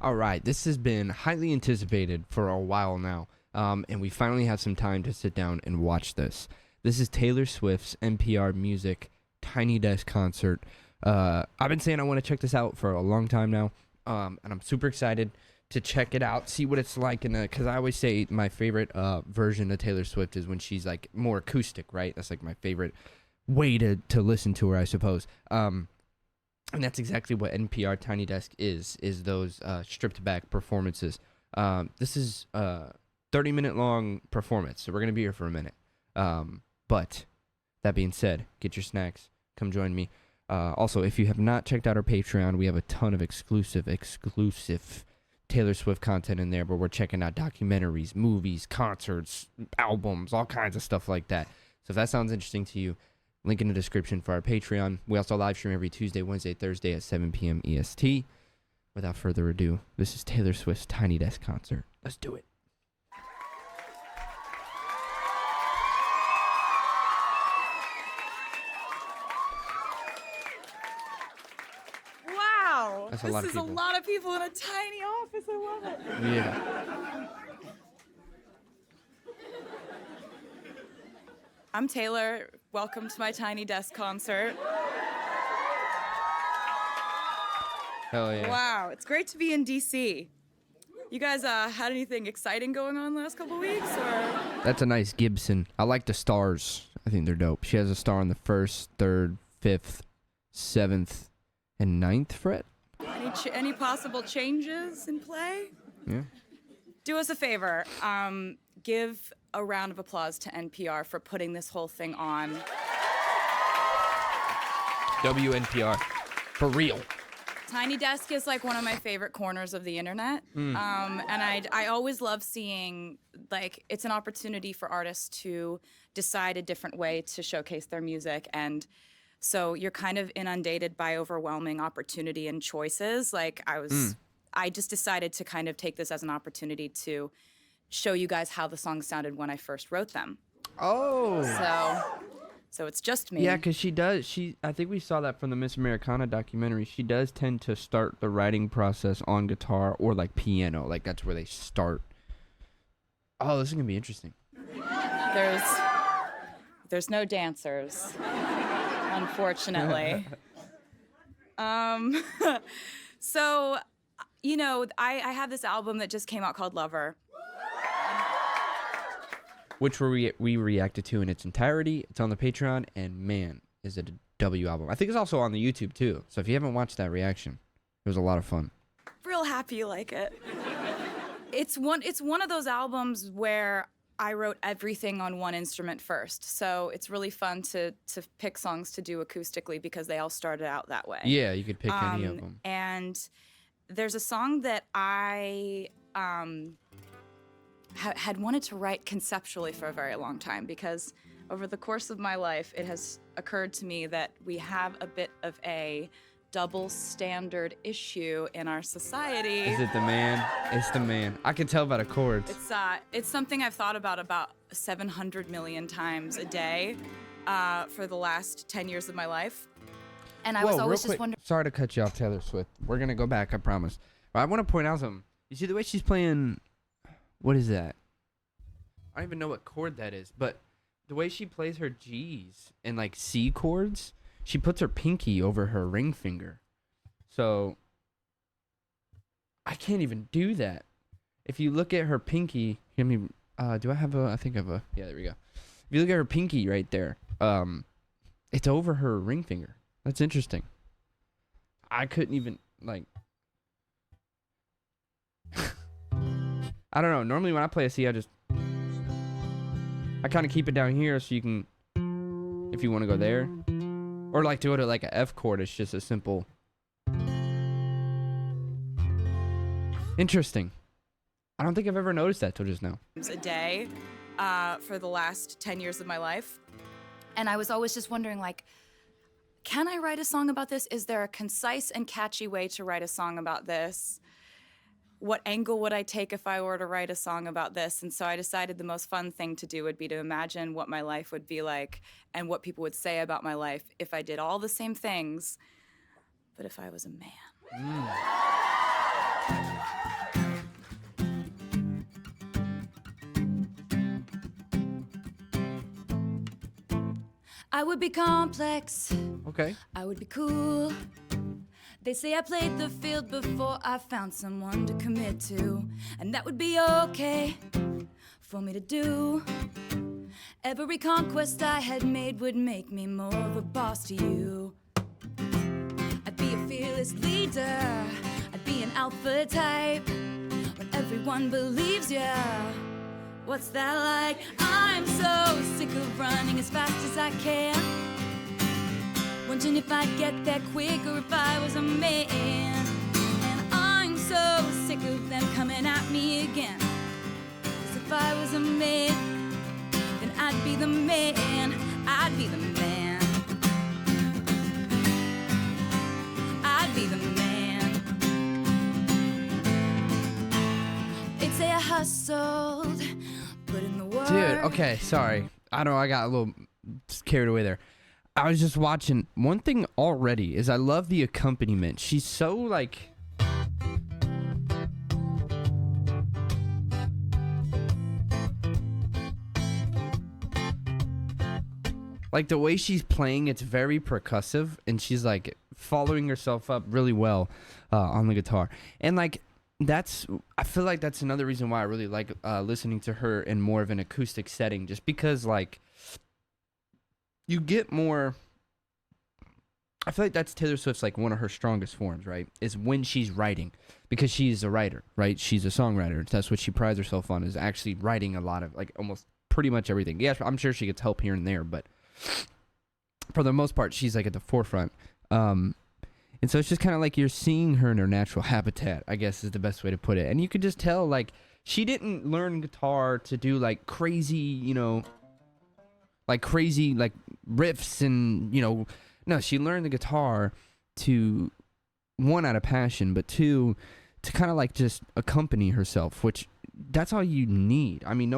All right, this has been highly anticipated for a while now, and we finally have some time to sit down and watch this. This is Taylor Swift's NPR Music Tiny Desk concert. I've been saying I want to check this out for a long time now, and I'm super excited to check it out, see what it's like, because I always say my favorite version of Taylor Swift is when she's like more acoustic, right? That's like my favorite way to listen to her, I suppose. And that's exactly what NPR Tiny Desk is those stripped back performances. This is a 30-minute long performance, so we're going to be here for a minute. But that being said, get your snacks, come join me. Also, if you have not checked out our Patreon, we have a ton of exclusive Taylor Swift content in there, where we're checking out documentaries, movies, concerts, albums, all kinds of stuff like that. So if that sounds interesting to you, link in the description for our Patreon. We also live stream every Tuesday, Wednesday, Thursday at 7 p.m. EST. Without further ado, this is Taylor Swift's Tiny Desk concert. Let's do it. Wow. That's a this lot of is a people. lot of people in a tiny office. I love it. Yeah. I'm Taylor. Welcome to my Tiny Desk concert. Hell yeah. Wow, it's great to be in DC. You guys had anything exciting going on the last couple weeks, or? That's a nice Gibson. I like the stars. I think they're dope. She has a star on the 1st, 3rd, 5th, 7th, and 9th fret. Any possible changes in play? Yeah. Do us a favor. Give a round of applause to NPR for putting this whole thing on. WNPR. For real. Tiny Desk is like one of my favorite corners of the internet. And I always love seeing, like, it's an opportunity for artists to decide a different way to showcase their music. And so you're kind of inundated by overwhelming opportunity and choices. Like, I just decided to kind of take this as an opportunity to show you guys how the songs sounded when I first wrote them. Oh. So it's just me. Yeah, because I think we saw that from the Miss Americana documentary. She does tend to start the writing process on guitar or like piano. Like, that's where they start. Oh, this is going to be interesting. There's no dancers, unfortunately. So, you know, I have this album that just came out called Lover. Which we reacted to in its entirety. It's on the Patreon, and man, is it a W album. I think it's also on the YouTube, too. So if you haven't watched that reaction, it was a lot of fun. Real happy you like it. It's one of those albums where I wrote everything on one instrument first. So it's really fun to pick songs to do acoustically because they all started out that way. Yeah, you could pick any of them. And there's a song that I had wanted to write conceptually for a very long time, because over the course of my life, it has occurred to me that we have a bit of a double standard issue in our society. Is it the man? It's the man. I can tell by the chords. It's something I've thought about 700 million times a day for the last 10 years of my life. And I was always just wondering. Sorry to cut you off, Taylor Swift. We're going to go back, I promise. But I want to point out something. You see the way she's playing. What is that? I don't even know what chord that is, but the way she plays her G's and like C chords, she puts her pinky over her ring finger. So I can't even do that. If you look at her pinky, I think I have a, yeah, there we go. If you look at her pinky right there, it's over her ring finger. That's interesting. I couldn't even, like, I don't know. Normally when I play a C, I kind of keep it down here so you can, if you want to go there. Or like to go to like a F chord, it's just a simple. Interesting. I don't think I've ever noticed that till just now. A day for the last 10 years of my life. And I was always just wondering, like, can I write a song about this? Is there a concise and catchy way to write a song about this? What angle would I take if I were to write a song about this? And so I decided the most fun thing to do would be to imagine what my life would be like and what people would say about my life if I did all the same things, but if I was a man. I would be complex. Okay. I would be cool. They say I played the field before I found someone to commit to, and that would be okay for me to do. Every conquest I had made would make me more of a boss to you. I'd be a fearless leader. I'd be an alpha type. When everyone believes ya, what's that like? I'm so sick of running as fast as I can, wondering if I'd get there quicker if I was a man. And I'm so sick of them coming at me again, 'cause if I was a man, then I'd be the man. I'd be the man. I'd be the man. They'd say I hustled, put in the work. Dude, okay, sorry. I know I got a little carried away there. I was just watching. One thing already is I love the accompaniment. She's so like the way she's playing, it's very percussive, and she's like following herself up really well on the guitar. And like I feel like that's another reason why I really like listening to her in more of an acoustic setting, just because like you get more. I feel like that's Taylor Swift's like one of her strongest forms, right? Is when she's writing, because she's a writer, right? She's a songwriter. That's what she prides herself on, is actually writing a lot of like almost pretty much everything. Yeah, I'm sure she gets help here and there, but for the most part, she's like at the forefront. And so it's just kind of like you're seeing her in her natural habitat, I guess is the best way to put it. And you could just tell like she didn't learn guitar to do like crazy, like crazy like riffs and, no, she learned the guitar to, one, out of passion, but two, to kind of like just accompany herself, which that's all you need. I mean,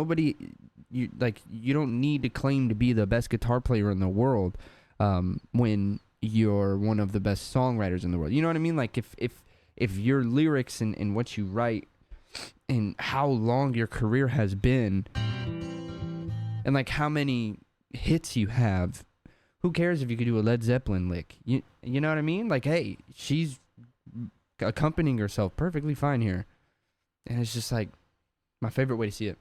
you don't need to claim to be the best guitar player in the world when you're one of the best songwriters in the world. You know what I mean? Like if your lyrics and what you write and how long your career has been and like how many hits you have, who cares if you could do a Led Zeppelin lick? You know what I mean? Like, hey, she's accompanying herself perfectly fine here. And it's just like my favorite way to see it.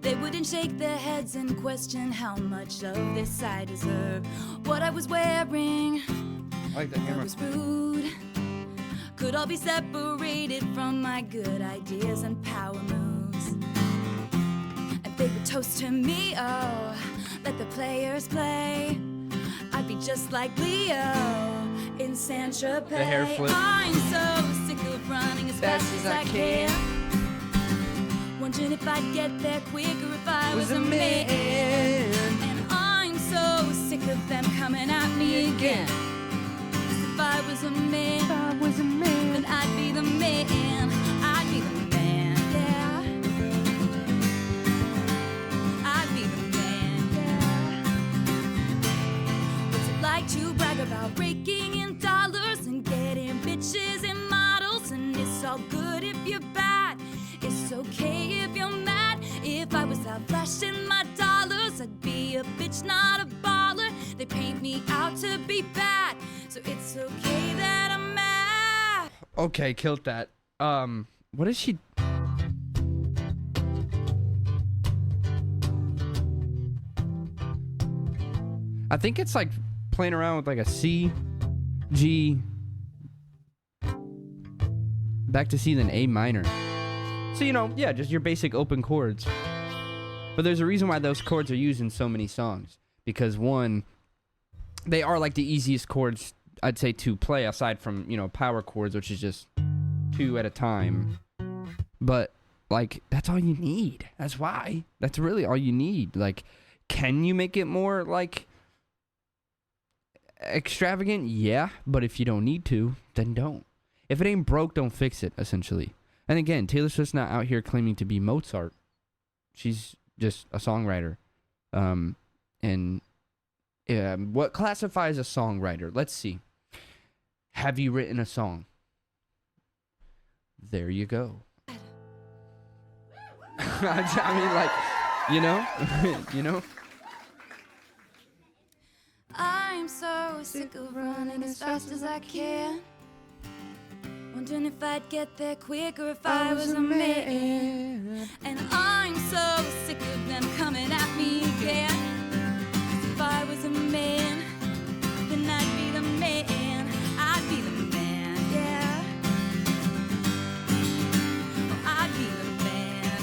They wouldn't shake their heads and question how much of this I deserve. What I was wearing, I like that that was rude, could all be separated from my good ideas and power moves. And they would toast to me, oh, let the players play. I'd be just like Leo in Saint-Tropez. The hair flip. I'm so sick of running as fast as I can, wondering if I'd get there quicker if I was a man. And I'm so sick of them coming at me again, 'cause if I was a man, then I'd be the man. I'd be the man, yeah. I'd be the man, yeah. What's it like to brag about raking in dollars and getting bitches and models? And it's all good if you're bad, it's okay if you're mad. If I was out flashing my dollars, I'd be a bitch, not a baller. They paint me out to be bad, so it's okay that I'm mad. Okay, killed that. What is she? I think it's like playing around with like a C, G, back to C, then A minor. So, yeah, just your basic open chords. But there's a reason why those chords are used in so many songs. Because one, they are like the easiest chords, I'd say, to play aside from, power chords, which is just 2 at a time. But, like, that's all you need. That's why. That's really all you need. Like, can you make it more, like, extravagant? Yeah. But if you don't need to, then don't. If it ain't broke, don't fix it, essentially. And again, Taylor Swift's not out here claiming to be Mozart. She's just a songwriter. And what classifies a songwriter? Let's see. Have you written a song? There you go. I mean, like, so sick of running as fast as I can. Wondering if I'd get there quicker if I was a man. And I'm so sick of them coming at me again. 'Cause if I was a man, then I'd be the man. I'd be the man, yeah. Oh, I'd be the man.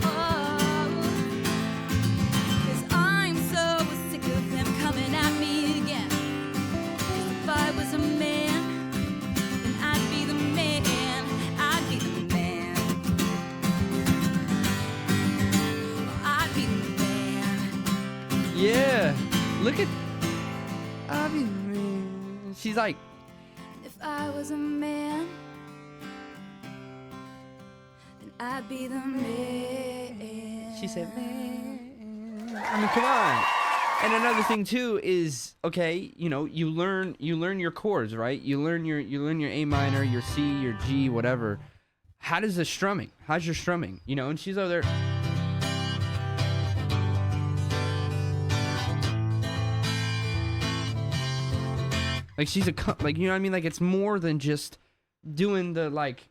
Oh, 'cause I'm so sick of them coming at me again. 'Cause if I was a man, I'd be the man, I'd be the man. I'd be the man. Yeah. Look at. I mean, she's like. If I was a man, then I'd be the man. She said, man. I mean, come on. And another thing too is, okay, you know, you learn your chords, right? You learn your A minor, your C, your G, whatever. How does the strumming? How's your strumming? You know, and she's over there. Like she's like, you know what I mean? Like it's more than just doing the like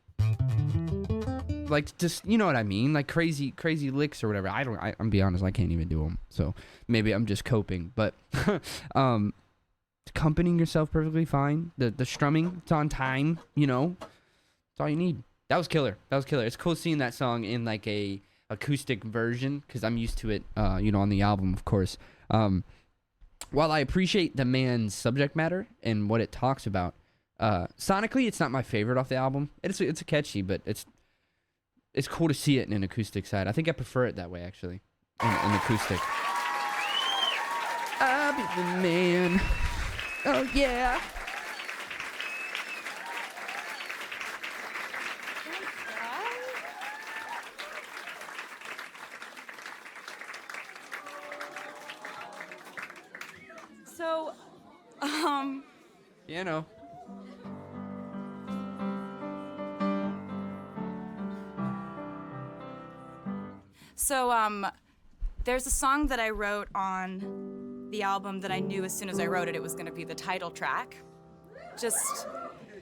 just, you know what I mean? Like crazy licks or whatever. I'm be honest, I can't even do them. So maybe I'm just coping, but accompanying yourself perfectly fine. The strumming, it's on time, you know. That's all you need. That was killer. It's cool seeing that song in like a acoustic version cuz I'm used to it you know, on the album, of course. While I appreciate the man's subject matter and what it talks about, sonically it's not my favorite off the album. It's a catchy, but it's cool to see it in an acoustic side. I think I prefer it that way, actually, in acoustic. I'll be the man. Oh, yeah. So, Piano. So, there's a song that I wrote on the album that I knew as soon as I wrote it, it was going to be the title track. Just.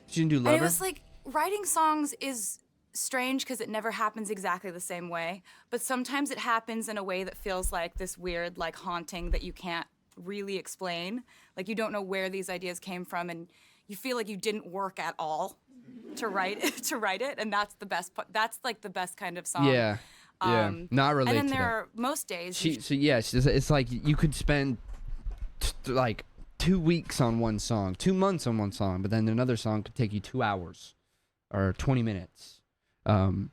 She didn't do Lover? And it was like, writing songs is strange because it never happens exactly the same way, but sometimes it happens in a way that feels like this weird, like, haunting that you can't really explain. Like, you don't know where these ideas came from, and you feel like you didn't work at all to write it, and that's the best part. That's, like, the best kind of song. Yeah. Yeah. No, I relate and then to there that. are most days. It's like you could spend like 2 weeks on one song, 2 months on one song, but then another song could take you 2 hours or 20 minutes. And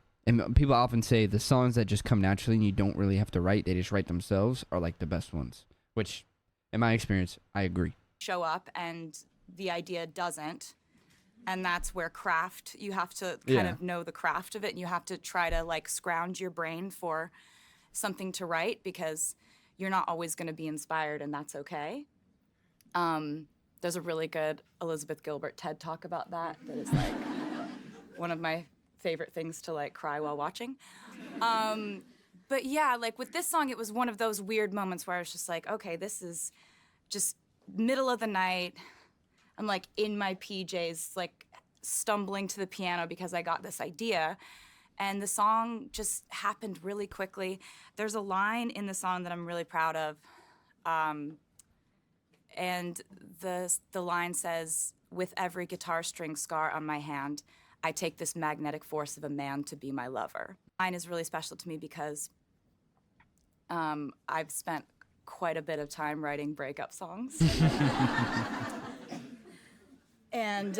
people often say the songs that just come naturally and you don't really have to write, they just write themselves, are like the best ones, which in my experience, I agree. Show up and the idea doesn't. And that's where craft, you have to kind of know the craft of it, and you have to try to like scrounge your brain for something to write because you're not always going to be inspired, and that's okay. There's a really good Elizabeth Gilbert TED Talk about that is like one of my favorite things to like cry while watching. But yeah, like with this song, it was one of those weird moments where I was just like, okay, this is just middle of the night. I'm like in my PJs, like stumbling to the piano because I got this idea. And the song just happened really quickly. There's a line in the song that I'm really proud of. And the line says, "With every guitar string scar on my hand, I take this magnetic force of a man to be my lover." Line is really special to me because I've spent quite a bit of time writing breakup songs. And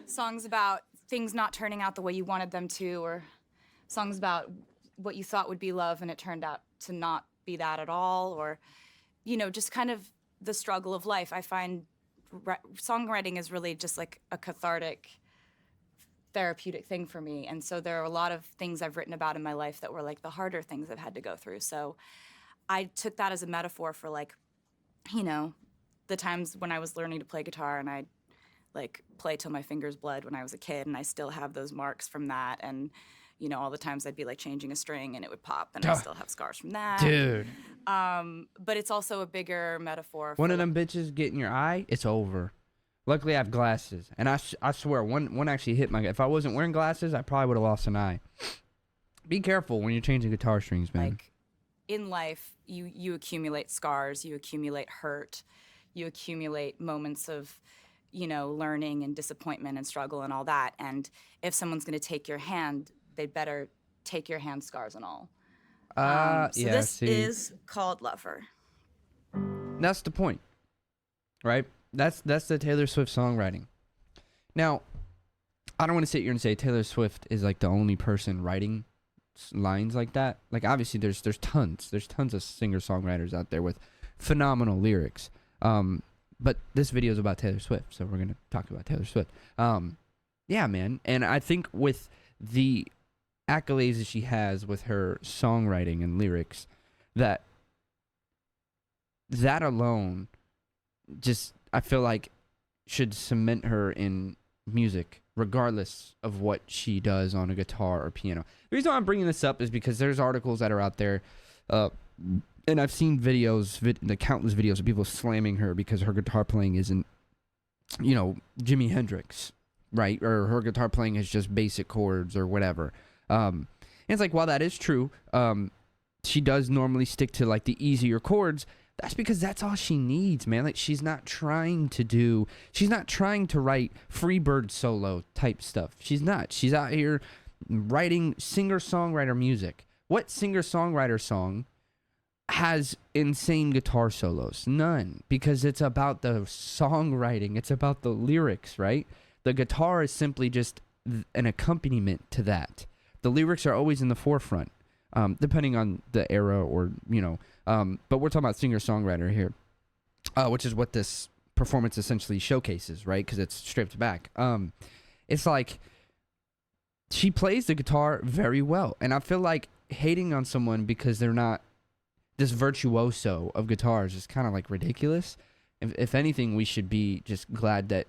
songs about things not turning out the way you wanted them to, or songs about what you thought would be love and it turned out to not be that at all, or, you know, just kind of the struggle of life. I find songwriting is really just like a cathartic, therapeutic thing for me. And so there are a lot of things I've written about in my life that were like the harder things I've had to go through. So I took that as a metaphor for like, you know, the times when I was learning to play guitar and I'd like play till my fingers bled when I was a kid, and I still have those marks from that. And, all the times I'd be like changing a string and it would pop, and I still have scars from that. Dude. But it's also a bigger metaphor. One of them bitches get in your eye, it's over. Luckily, I have glasses, and I swear, one actually hit my. If I wasn't wearing glasses, I probably would have lost an eye. Be careful when you're changing guitar strings, man. Like, in life, you accumulate scars, you accumulate hurt, you accumulate moments of, learning and disappointment and struggle and all that. And if someone's going to take your hand, they'd better take your hand, scars and all. This is called Lover. That's the point, right? That's the Taylor Swift songwriting. Now, I don't want to sit here and say Taylor Swift is like the only person writing lines like that. Like, obviously there's tons of singer-songwriters out there with phenomenal lyrics. But this video is about Taylor Swift, so we're going to talk about Taylor Swift. Yeah, man. And I think with the accolades that she has with her songwriting and lyrics, that alone just, I feel like, should cement her in music, regardless of what she does on a guitar or piano. The reason why I'm bringing this up is because there's articles that are out there, and I've seen videos, the countless videos of people slamming her because her guitar playing isn't, Jimi Hendrix, right? Or her guitar playing is just basic chords or whatever. And it's like, while that is true, she does normally stick to like the easier chords. That's because that's all she needs, man. Like, she's not trying to write Freebird solo type stuff. She's not. She's out here writing singer-songwriter music. What singer-songwriter song has insane guitar solos? None. Because it's about the songwriting. It's about the lyrics, right? The guitar is simply just an accompaniment to that. The lyrics are always in the forefront, depending on the era or, but we're talking about singer-songwriter here, which is what this performance essentially showcases, right? Because it's stripped back. It's like she plays the guitar very well. And I feel like hating on someone because they're not this virtuoso of guitars is kind of like ridiculous. If anything, we should be just glad that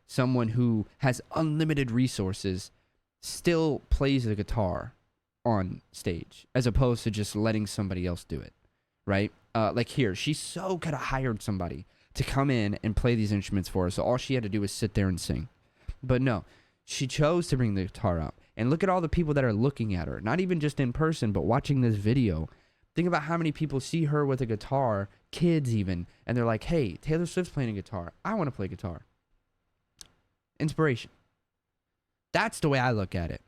someone who has unlimited resources, still plays the guitar on stage, as opposed to just letting somebody else do it, right? Like here, she so could have hired somebody to come in and play these instruments for her, so all she had to do was sit there and sing. But no, she chose to bring the guitar out. And look at all the people that are looking at her, not even just in person, but watching this video. Think about how many people see her with a guitar, kids even, and they're like, hey, Taylor Swift's playing a guitar. I want to play guitar. Inspiration. That's the way I look at it.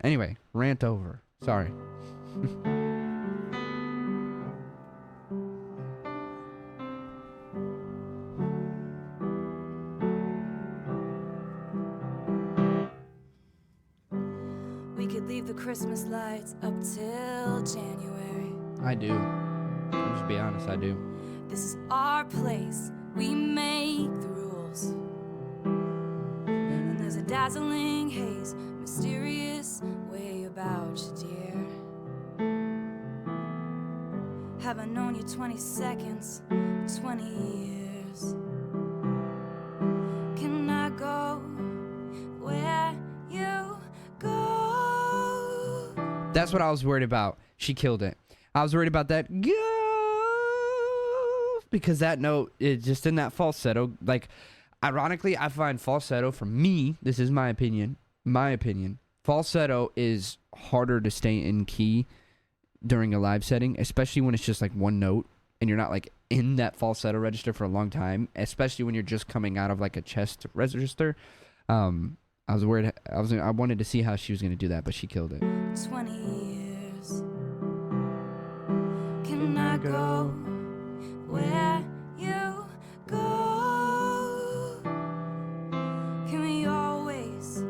Anyway, rant over. Sorry. We could leave the Christmas lights up till January. I do. I'll just be honest, I do. This is our place. We make the rules. And there's a dazzling haze, mysterious way about you, dear. Have I known you 20 seconds, 20 years? Can I go where you go? That's what I was worried about. She killed it. I was worried about that go, because that note is just in that falsetto. Like, ironically, I find falsetto, for me, this is my opinion, falsetto is harder to stay in key during a live setting, especially when it's just like one note and you're not like in that falsetto register for a long time, especially when you're just coming out of like a chest register. I was worried. I wanted to see how she was going to do that, but she killed it. 20 years. Can I go where you go? Can we always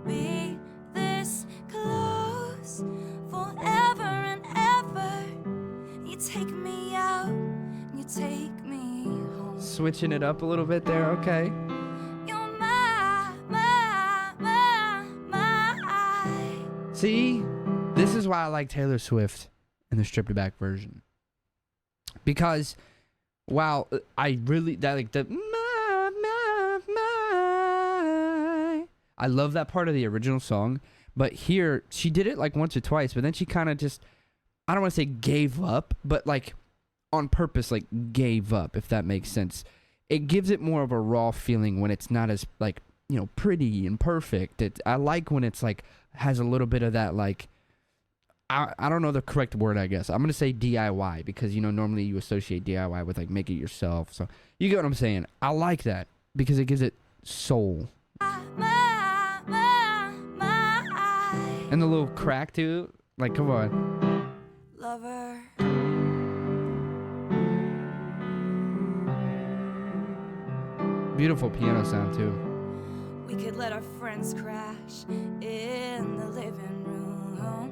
be this close forever and ever? You take me out, you take me home. Switching it up a little bit there, okay. See, this is why I like Taylor Swift in the stripped back version. Because while I really, that like the my, I love that part of the original song, but here she did it like once or twice, but then she kind of just, I don't want to say gave up, but like on purpose, like gave up, if that makes sense. It gives it more of a raw feeling when it's not as like, you know, pretty and perfect. I like when it's like has a little bit of that like, I don't know the correct word, I guess. I'm going to say DIY because, you know, normally you associate DIY with like make it yourself. So you get what I'm saying. I like that because it gives it soul. And the little crack too. Like, come on. Lover. Beautiful piano sound too. We could let our friends crash in the living room.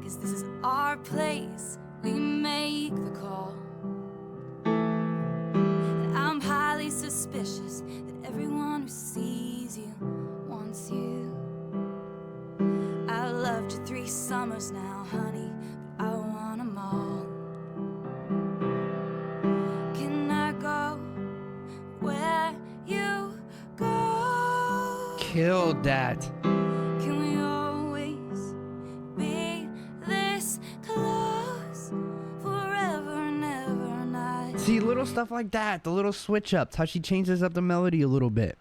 'Cause this is our place. We make the call. And I'm highly suspicious that everyone who sees you wants you. I loved you 3 summers now, honey, but I want them all. Can I go where you go? Killed that. Can we always be this close forever and ever and I? See, little stuff like that. The little switch ups. How she changes up the melody a little bit.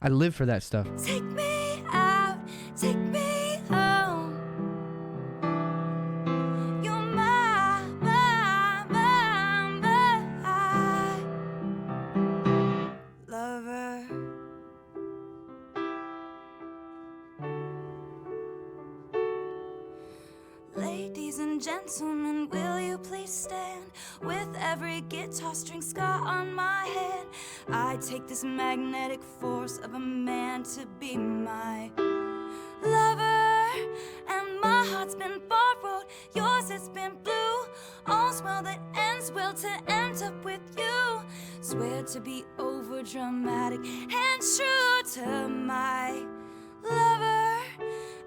I live for that stuff. Take me out, take me home. You're my lover. Ladies and gentlemen, will you please stand? With every guitar string scar on my hand, I take this magnetic force of a man to be my lover. And my heart's been borrowed, yours has been blue. All's well that ends well to end up with you. Swear to be over dramatic and true to my lover.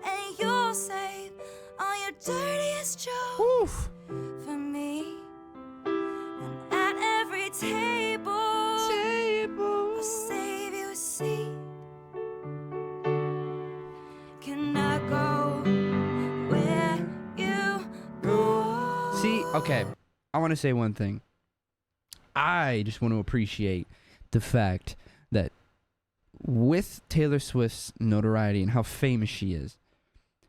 And you'll save all your dirtiest jokes. Oof. For me. And at every table I'll save you a seat. Can I go where you go? See, okay. I want to say one thing. I just want to appreciate the fact that with Taylor Swift's notoriety and how famous she is,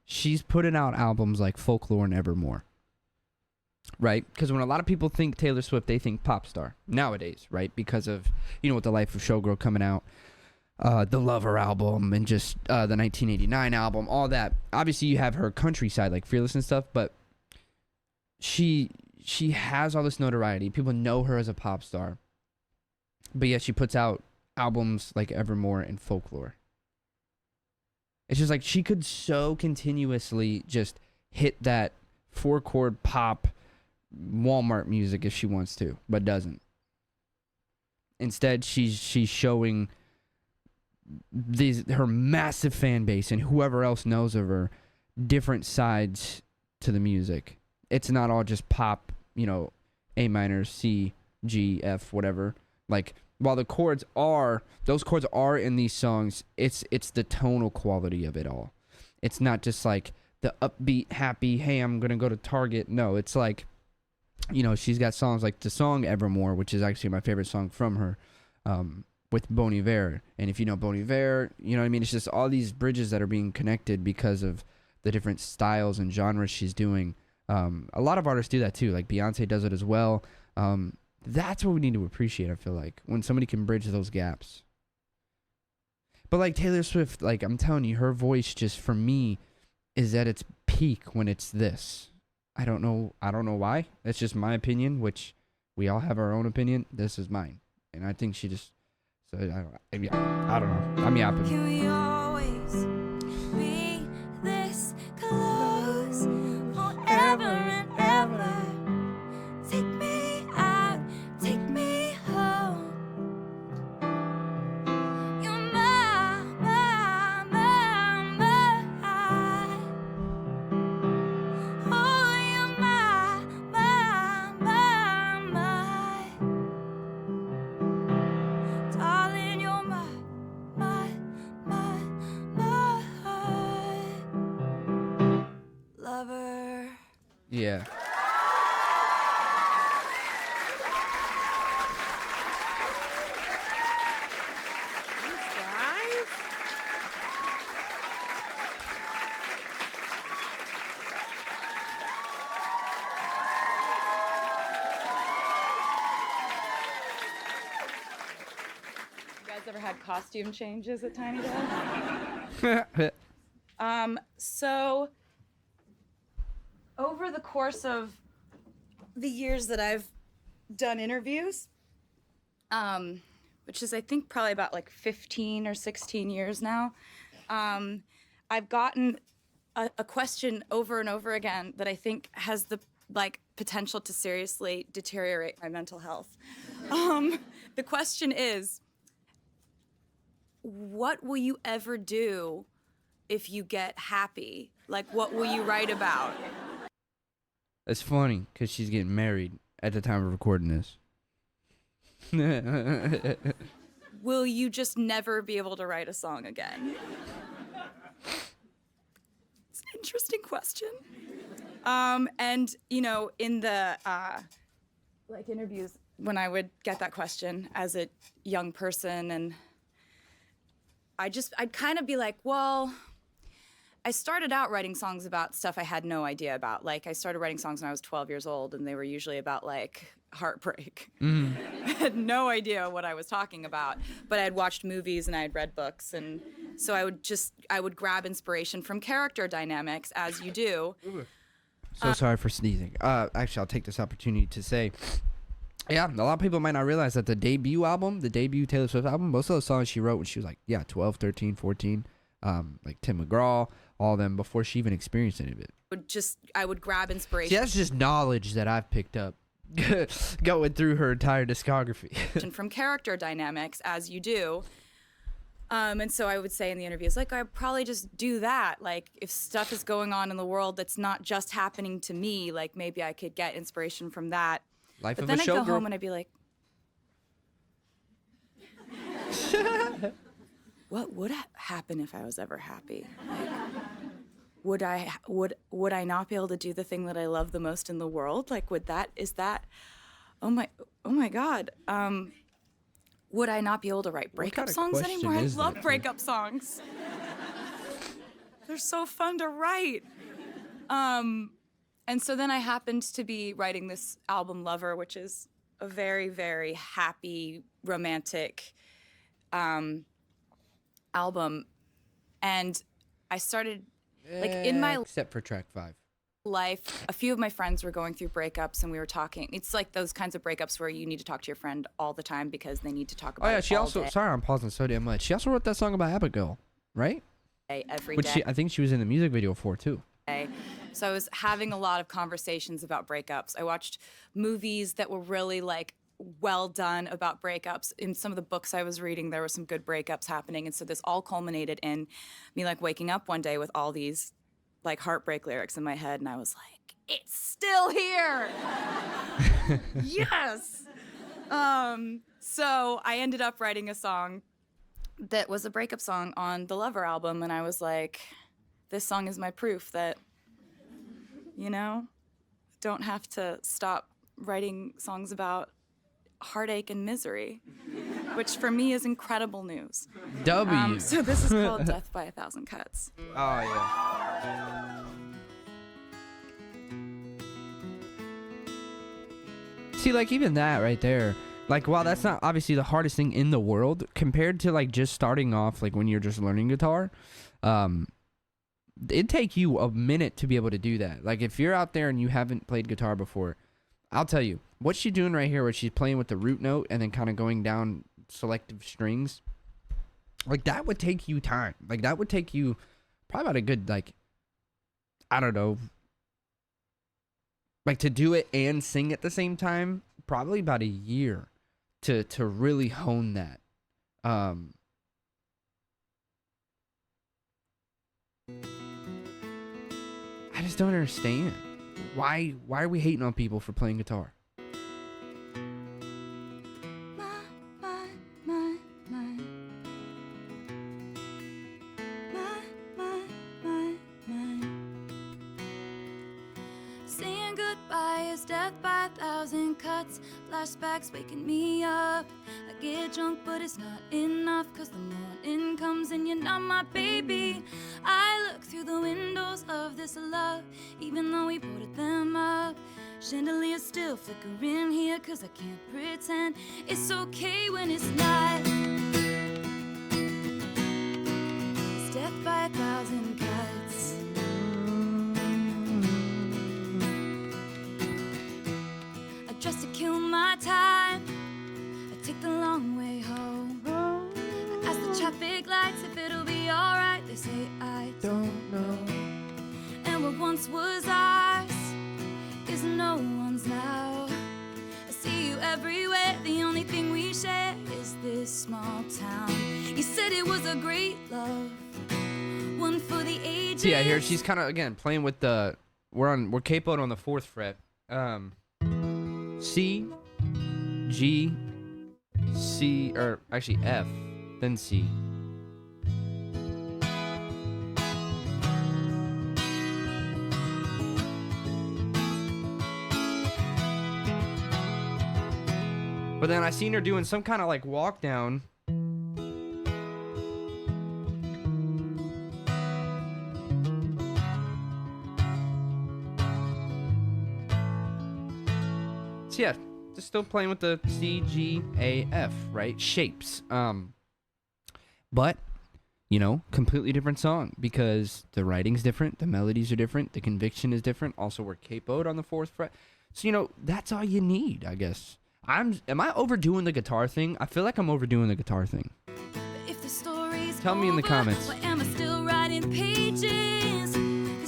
she's putting out albums like Folklore and Evermore. Right? Because when a lot of people think Taylor Swift, they think pop star nowadays, right? Because of, you know, with The Life of Showgirl coming out, the Lover album, and just the 1989 album, all that. Obviously, you have her country side, like Fearless and stuff, but she has all this notoriety. People know her as a pop star, but yet she puts out albums like Evermore and Folklore. It's just like she could so continuously just hit that 4-chord pop Walmart music if she wants to, but doesn't. Instead, she's showing her massive fan base and whoever else knows of her different sides to the music. It's not all just pop, you know, A minor, C, G, F, whatever. Like, while those chords are in these songs, it's the tonal quality of it all. It's not just like the upbeat, happy, hey, I'm gonna go to Target. No, it's like, you know, she's got songs like the song Evermore, which is actually my favorite song from her, with Bon Iver. And if you know Bon Iver, you know what I mean? It's just all these bridges that are being connected because of the different styles and genres she's doing. A lot of artists do that too, like Beyonce does it as well. That's what we need to appreciate, I feel like, when somebody can bridge those gaps. But like Taylor Swift, like I'm telling you, her voice just, for me, is at its peak when it's this. I don't know why. That's just my opinion, which we all have our own opinion. This is mine. And I think she just, so I don't know. I'm yapping. Can we always be this close forever and ever? Take me out, take me home. You're my. Oh, you're my. Darling, you're my. Yeah. Guys. You guys ever had costume changes at Tiny Desk? So over the course of the years that I've done interviews, which is I think probably about like 15 or 16 years now, I've gotten a question over and over again that I think has the potential to seriously deteriorate my mental health. The question is, what will you ever do if you get happy? Like, what will you write about? It's funny because she's getting married at the time of recording this. Will you just never be able to write a song again? It's an interesting question. And you know, in the interviews, when I would get that question as a young person, and I'd kind of be like, well, I started out writing songs about stuff I had no idea about. Like, I started writing songs when I was 12 years old, and they were usually about, like, heartbreak. I had no idea what I was talking about, but I had watched movies and I had read books, and so I would grab inspiration from character dynamics, as you do. So sorry for sneezing. Actually, I'll take this opportunity to say, yeah, a lot of people might not realize that the debut Taylor Swift album, most of those songs she wrote when she was like, 12, 13, 14, like Tim McGraw, all of them, before she even experienced any of it. I would grab inspiration. See, that's just knowledge that I've picked up going through her entire discography. From character dynamics, as you do. And so I would say in the interviews, like, I'd probably just do that. Like, if stuff is going on in the world that's not just happening to me, like, maybe I could get inspiration from that. Life But of then a I'd go showgirl. home and I'd be like, what would happen if I was ever happy? Like, would I not be able to do the thing that I love the most in the world? Like, oh my God. Would I not be able to write breakup songs anymore? I love breakup songs. They're so fun to write. And so then I happened to be writing this album, Lover, which is a very, very happy, romantic album. And I started, like, in my except for track 5. life, a few of my friends were going through breakups, and we were talking. It's like those kinds of breakups where you need to talk to your friend all the time because they need to talk about it all she also, day, sorry I'm pausing so damn much. She also wrote that song about Abigail, right? every Which day. I think she was in the music video for, too. So I was having a lot of conversations about breakups. I watched movies that were really, like, well done about breakups. In some of the books I was reading, there were some good breakups happening. And so this all culminated in me, like, waking up one day with all these, like, heartbreak lyrics in my head. And I was like, it's still here. Yes. So I ended up writing a song that was a breakup song on the Lover album. And I was like, this song is my proof that, you know, don't have to stop writing songs about heartache and misery, which for me is incredible news. W. So this is called Death by a Thousand Cuts. Oh, yeah. See, like, even that right there, like, while that's not obviously the hardest thing in the world, compared to, like, just starting off, like, when you're just learning guitar, it'd take you a minute to be able to do that. Like, if you're out there and you haven't played guitar before, I'll tell you, what she's doing right here, where she's playing with the root note and then kind of going down selective strings, like, that would take you time. Like, that would take you probably about a good, like, I don't know, like, to do it and sing at the same time, probably about a year to really hone that. I just don't understand. Why are we hating on people for playing guitar? Seeing death by 1,000 cuts, flashbacks waking me up. I get drunk, but it's not enough, 'cause the morning comes and you're not my baby. I look through the windows of this love, even though we boarded them up. Chandeliers still flickering here, 'cause I can't pretend it's okay when it's not. It's death by 1,000 cuts. I dress to kill my time, I take the long way home. I ask the traffic lights if it'll be alright, they say I don't know. And what once was ours is no one's now. I see you everywhere, the only thing we share is this small town. You said it was a great love, one for the ages. See, I hear she's kind of, again, playing with the, we're capoed on the 4th fret. C, G, C, or actually F, then C. But then I seen her doing some kind of like walk down. So yeah, just still playing with the C, G, A, F, right? Shapes. But, you know, completely different song because the writing's different, the melodies are different, the conviction is different. Also, we're capoed on the 4th fret. So, you know, that's all you need, I guess. Am I overdoing the guitar thing? I feel like I'm overdoing the guitar thing. If the story's Tell me in the over, comments. why am I still writing pages?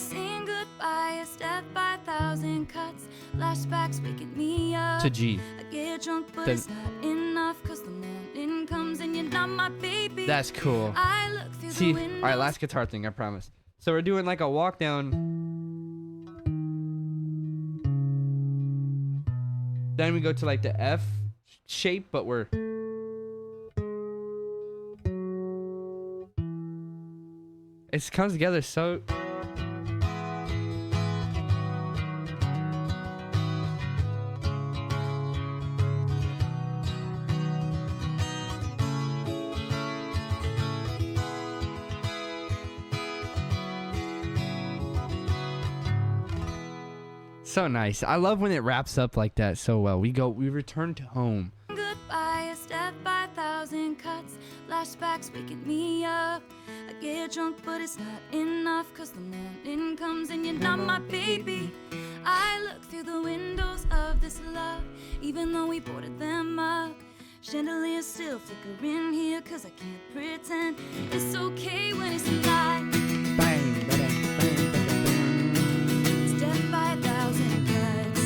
Saying goodbye is death by 1,000 cuts, flashbacks waking me up. To G. I get drunk, but it's not enough, 'cause the morning comes and you're not my baby. That's cool. I look through See, the windows. all right, last guitar thing, I promise. So we're doing like a walk down. Then we go to like the F shape, but we're... It comes together so... So nice. I love when it wraps up like that so well. We return to home. Goodbye is death by 1,000 cuts, flashbacks waking me up. I get drunk, but it's not enough, 'cause the morning comes and you're not my baby. I look through the windows of this love, even though we boarded them up. Chandeliers still flickering here, 'cause I can't pretend it's okay when it's not. Bang, ba-dang, bang, ba-da-bang. It's death by 1,000 cuts.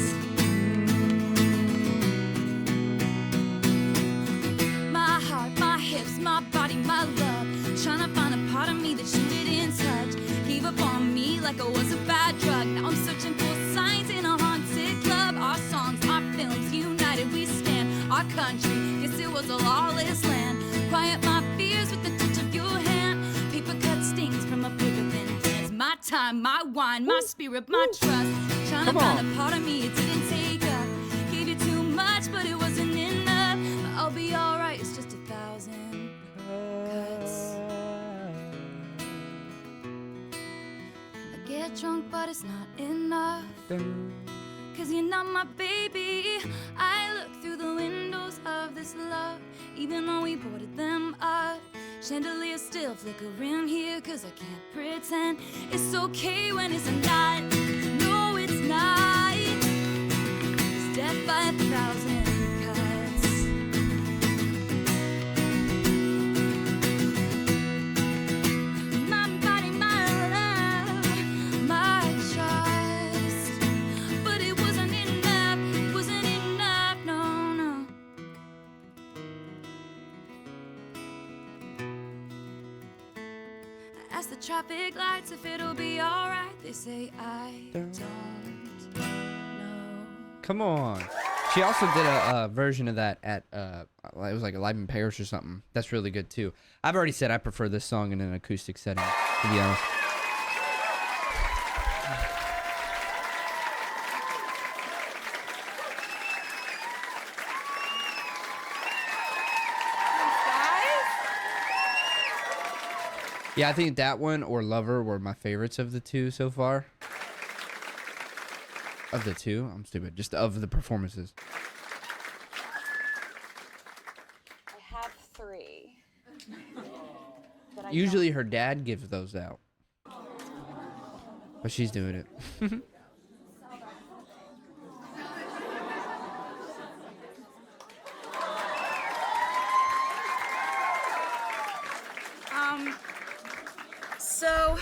My heart, my hips, my body, my love, trying to find a part of me that you didn't touch. Gave up on me like I was a bad drug. Now I'm searching for signs in a haunted club. Our songs, our films, united we stand. Our country, guess it was a lawless land. Quiet my fears with the touch of your hand. Paper cut stings from a paper thin dance. My time, my wine, my spirit, my trust. Trying to Come find on. a part of me it didn't take up. Gave you too much, but it wasn't enough. But I'll be alright, it's just 1,000 cuts. I get drunk, but it's not enough. 'Cause you're not my baby. I look through the windows of this love, even though we boarded them up. Chandeliers still flickering here, 'cause I can't pretend it's okay when it's not. No, it's not. It's death by 1,000 cuts. My body, my love, my trust. But it wasn't enough, no, no. I ask the traffic lights if it'll be alright. They say I don't know. Come on. She also did a version of that at, it was like a Live in Paris or something. That's really good too. I've already said I prefer this song in an acoustic setting, to be honest. Yeah, I think that one or Lover were my favorites of the two so far. Of the two? I'm stupid. Just of the performances. I have 3. But I Usually her dad gives those out. But she's doing it. So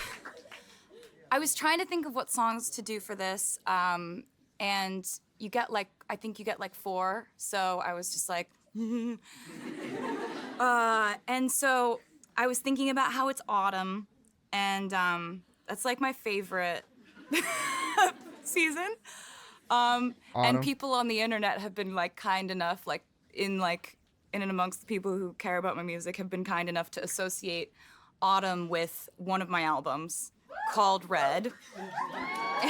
I was trying to think of what songs to do for this, and you get like, I think you get like 4. So I was just like, and so I was thinking about how it's autumn, and that's like my favorite season. And Autumn. people on the internet have been like kind enough, like in and amongst the people who care about my music, have been kind enough to associate autumn with one of my albums called Red.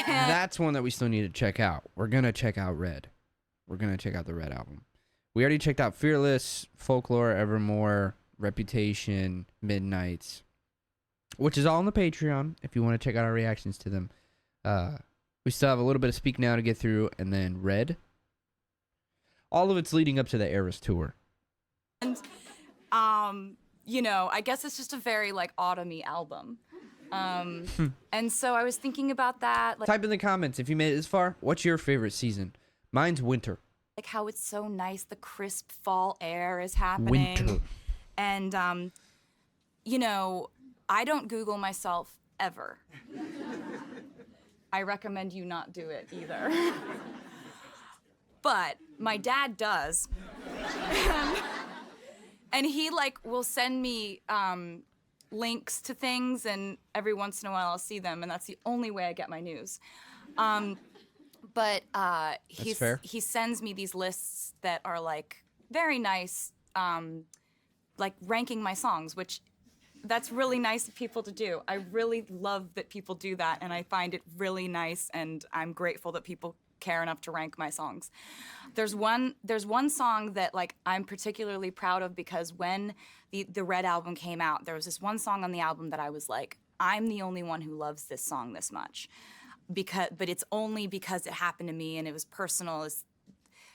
That's one that we still need to check out. We're going to check out Red. We're going to check out the Red album. We already checked out Fearless, Folklore, Evermore, Reputation, Midnights, which is all on the Patreon if you want to check out our reactions to them. We still have a little bit of Speak Now to get through, and then Red. All of it's leading up to the Eras tour. And, you know, I guess it's just a very like autumny album. And so I was thinking about that. Like, Type in the comments if you made it this far. What's your favorite season? Mine's winter. like how it's so nice, the crisp fall air is happening. Winter. And, you know, I don't Google myself ever. I recommend you not do it either. But my dad does. And he like will send me links to things, and every once in a while I'll see them, and that's the only way I get my news. But fair. he sends me these lists that are like very nice, like ranking my songs, which that's really nice of people to do. I really love that people do that, and I find it really nice, and I'm grateful that people care enough to rank my songs. There's one song that like I'm particularly proud of, because when the Red album came out, there was this one song on the album that I was like, I'm the only one who loves this song this much. But it's only because it happened to me and it was personal.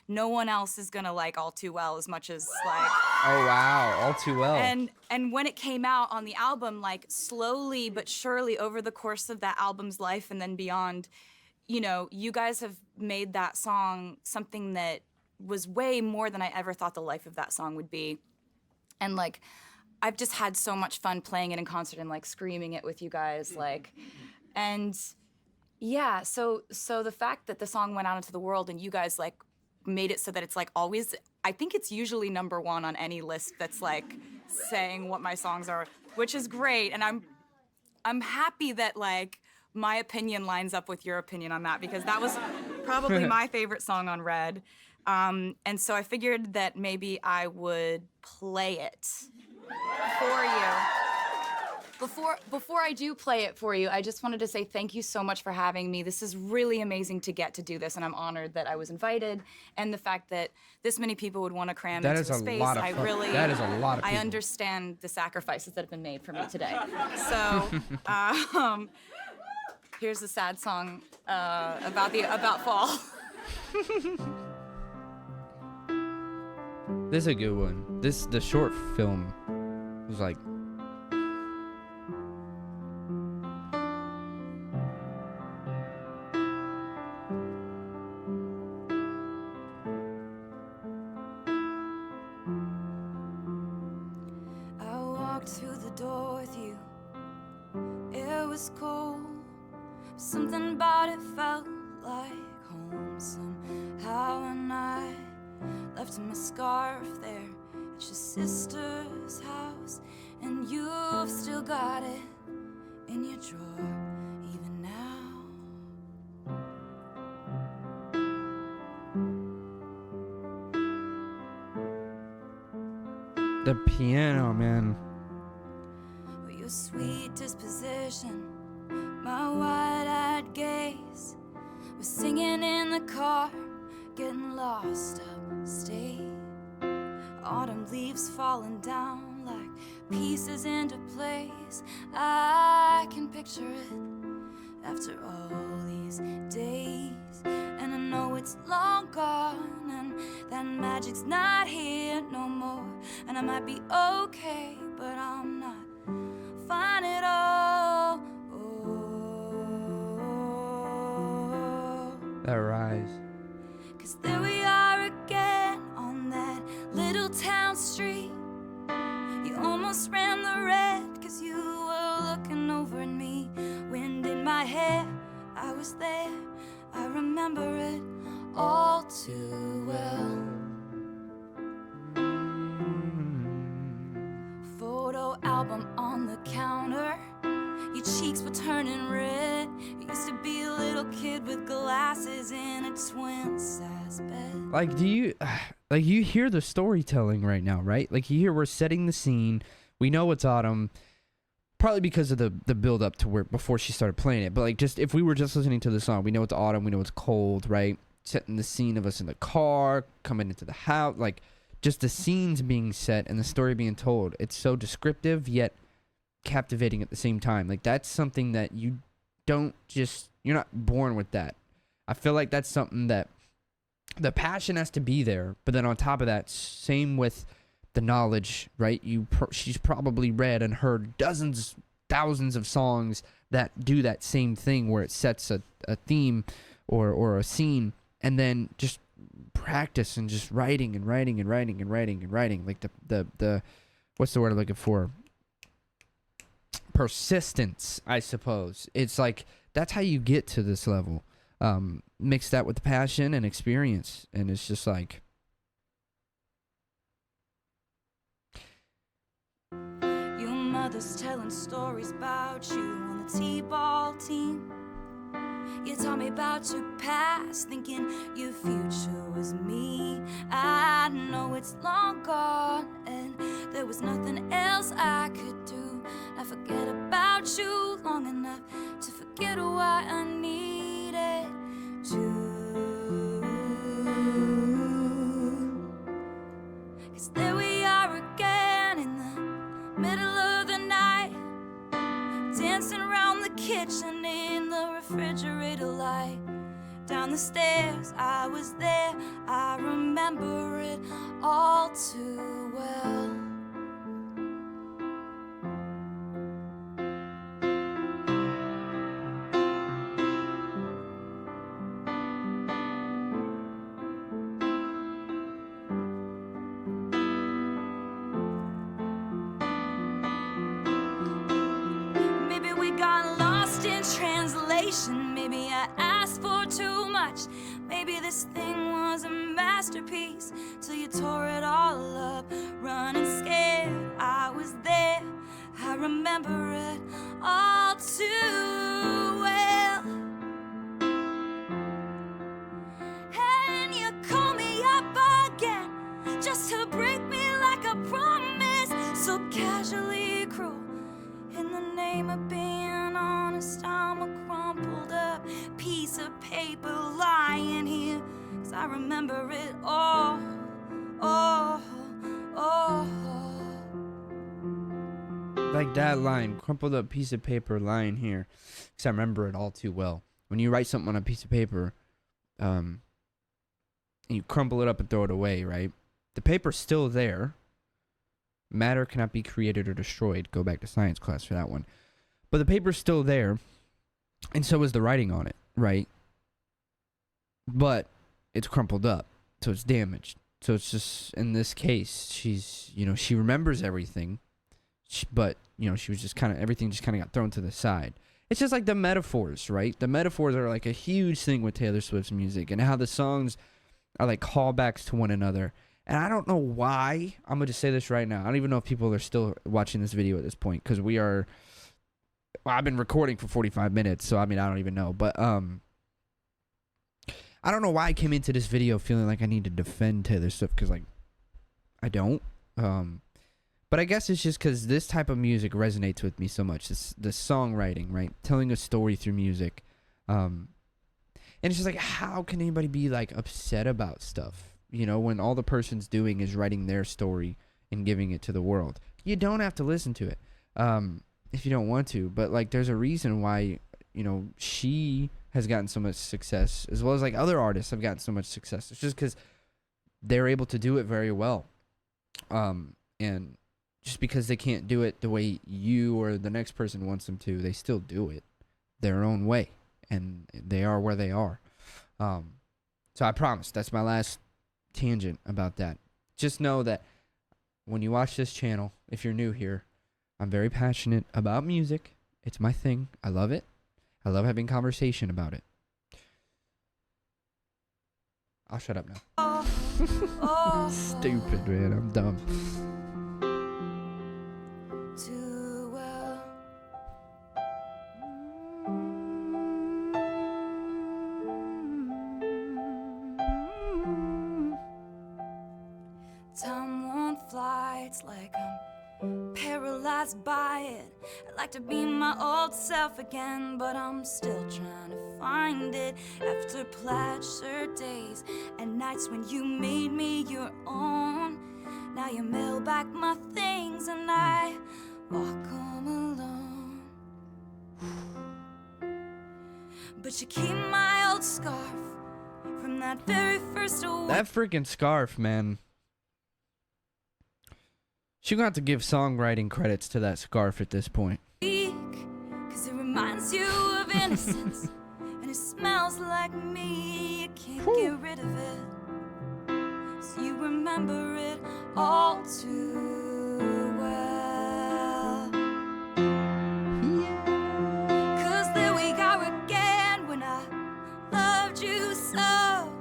No one else is gonna like All Too Well as much as like. Oh wow, All Too Well. And when it came out on the album, like slowly but surely over the course of that album's life and then beyond, you know, you guys have made that song something that was way more than I ever thought the life of that song would be. And like, I've just had so much fun playing it in concert and like screaming it with you guys, like, and yeah, so the fact that the song went out into the world and you guys like made it so that it's like always, I think it's usually number 1 on any list that's like saying what my songs are, which is great. And I'm happy that like my opinion lines up with your opinion on that, because that was probably my favorite song on Red. And so I figured that maybe I would play it for you. Before I do play it for you, I just wanted to say thank you so much for having me. This is really amazing to get to do this, and I'm honored that I was invited, and the fact that this many people would want to cram That into is a a space. lot of fun. That is a lot of I people. understand the sacrifices that have been made for me today. So, here's a sad song about fall. This is a good one. The short film was like. I walked through the door with you. It was cold. Something about it felt like home. Somehow when I left my scarf there at your sister's house, and you've still got it in your drawer even now. The piano, man. With your sweet disposition, my wide-eyed gaze was singing in the car, getting lost upstate. Autumn leaves falling down like pieces into place. I can picture it after all these days, and I know it's long gone, and that magic's not here no more. And I might be okay, but I'm not fine at all. That rise. 'Cause there we are again on that little town street. You almost ran the red 'cause you were looking over at me. Wind in my hair, I was there, I remember it all too well. Photo album on the counter, your cheeks were turning red. You used to be a little kid with glasses in a twin-size bed. Like, do you, like, you hear the storytelling right now, right? Like, you hear we're setting the scene. We know it's autumn, probably because of the build up to where before she started playing it. But like, just if we were just listening to the song, we know it's autumn. We know it's cold, right? Setting the scene of us in the car, coming into the house, like just the scenes being set and the story being told. It's so descriptive yet captivating at the same time. Like, that's something that you don't just, you're not born with that. I feel like that's something that the passion has to be there, but then on top of that, same with the knowledge, right? She's probably read and heard dozens, thousands of songs that do that same thing, where it sets a theme or a scene, and then just practice and just writing and writing and writing and writing and writing. Like the what's the word I'm looking for? Persistence, I suppose. It's like that's how you get to this level. Mix that with passion and experience, and it's just like, your mother's telling stories about you on the t-ball team. You taught me about your past, thinking your future was me. I know it's long gone, and there was nothing else I could do. I forget about you long enough to forget why I needed you. 'Cause there we are again in the middle of the night, dancing around the kitchen in the refrigerator light. Down the stairs, I was there, I remember it all too well. Maybe we got lost in translation. Maybe I asked for too much. Maybe this thing was a masterpiece till you tore it all up. Running scared, I was there, I remember it all too well. And you call me up again just to break me like a promise, so casually cruel. In the name of being honest, I'm a crumpled up piece of paper lying here, 'cause I remember it all, oh, oh. like that line, crumpled up piece of paper lying here, because I remember it all too well. When you write something on a piece of paper, and you crumple it up and throw it away, right? The paper's still there. Matter cannot be created or destroyed. Go back to science class for that one. But the paper's still there, and so is the writing on it, right? But it's crumpled up, so it's damaged. So it's just, in this case, she's, she remembers everything, but, she was just everything just kind of got thrown to the side. It's just like the metaphors, right? The metaphors are like a huge thing with Taylor Swift's music, and how the songs are like callbacks to one another. And I don't know why. I'm going to just say this right now. I don't even know if people are still watching this video at this point, because I've been recording for 45 minutes, so I don't even know. But I don't know why I came into this video feeling like I need to defend Taylor Swift, because I don't. But I guess it's just because this type of music resonates with me so much. The songwriting, right? Telling a story through music. And it's just like, how can anybody be upset about stuff? When all the person's doing is writing their story and giving it to the world. you don't have to listen to it if you don't want to. But like, there's a reason why, you know, she has gotten so much success, as well as like other artists have gotten so much success. It's just because they're able to do it very well. And just because they can't do it the way you or the next person wants them to, they still do it their own way, and they are where they are. So I promise that's my last tangent about that. Just know that when you watch this channel, if you're new here, I'm very passionate about music. It's my thing. I love it. I love having conversation about it. I'll shut up now. Stupid, man. I'm dumb. Too well. Time won't fly, it's like I'm paralyzed by it. I'd like to be my old self again, but I'm still trying to find it. After pleasure days and nights when you made me your own, now you mail back my things and I walk home alone. But you keep my old scarf from that very first away. That freaking scarf, man. She gonna have to give songwriting credits to that scarf at this point. Cause it reminds you of innocence. And it smells like me. You can't get rid of it. So you remember it all too well. Cause there we are again when I loved you so.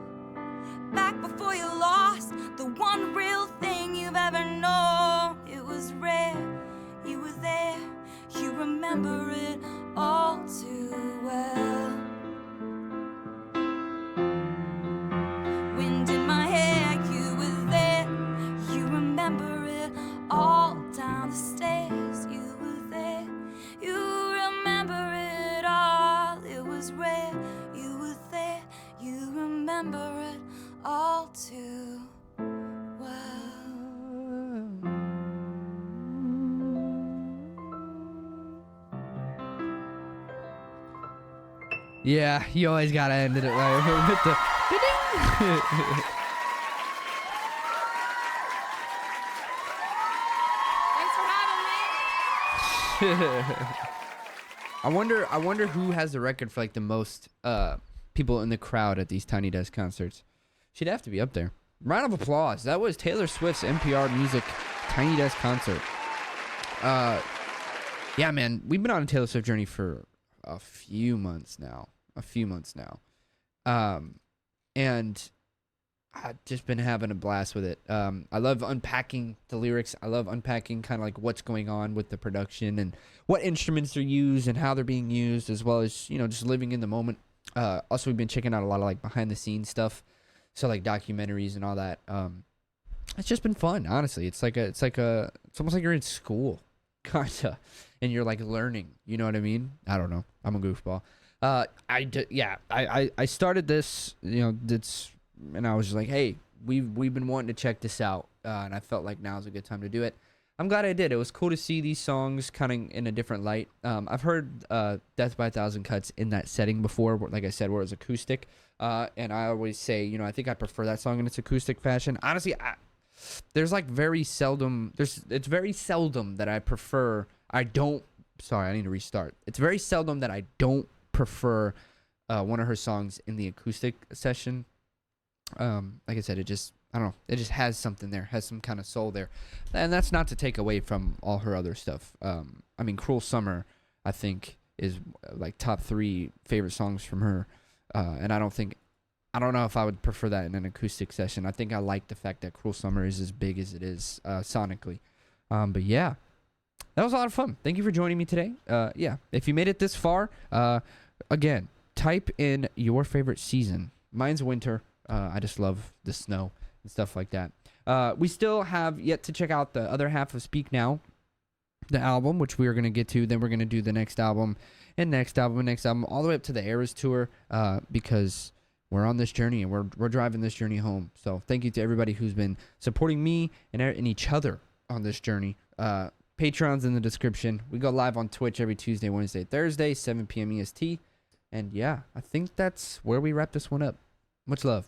Back before you lost the one real thing you've ever known. It was rare, you were there, you remember it all too well. Wind in my hair, you were there, you remember it all down the stairs. You were there, you remember it all. It was rare, you were there, you remember it all too well. Yeah, you always gotta end it like with the. Thanks for having me. I wonder who has the record for like the most people in the crowd at these Tiny Desk concerts. She'd have to be up there. Round of applause. That was Taylor Swift's NPR Music Tiny Desk concert. Yeah, man, we've been on a Taylor Swift journey for a few months now. And I've just been having a blast with it. I love unpacking the lyrics. I love unpacking kind of like what's going on with the production and what instruments are used and how they're being used, as well as, you know, just living in the moment. Also, we've been checking out a lot of like behind the scenes stuff. So like documentaries and all that. It's just been fun, honestly. It's almost like you're in school, kinda, and you're like learning. You know what I mean? I don't know. I'm a goofball. I started this, you know, and I was just like, hey, we've been wanting to check this out, and I felt like now's a good time to do it. I'm glad I did. It was cool to see these songs kind of in a different light. I've heard Death by a Thousand Cuts in that setting before, like I said, where it was acoustic. And I always say, you know, I think I prefer that song in its acoustic fashion. Honestly, it's very seldom that I prefer. Sorry, I need to restart. It's very seldom that I don't prefer one of her songs in the acoustic session. Like I said, I don't know. It just has something there, has some kind of soul there. And that's not to take away from all her other stuff. I mean, Cruel Summer, I think, is like top 3 favorite songs from her. And I don't know if I would prefer that in an acoustic session. I think I like the fact that Cruel Summer is as big as it is sonically. But yeah, that was a lot of fun. Thank you for joining me today. Yeah, if you made it this far, again, type in your favorite season. Mine's winter. I just love the snow and stuff like that. We still have yet to check out the other half of Speak Now, the album, which we are going to get to. Then we're going to do the next album and next album and next album, all the way up to the Eras Tour, because we're on this journey and we're driving this journey home. So thank you to everybody who's been supporting me and each other on this journey. Patreon's in the description. We go live on Twitch every Tuesday, Wednesday, Thursday, 7 p.m. EST. And yeah, I think that's where we wrap this one up. Much love.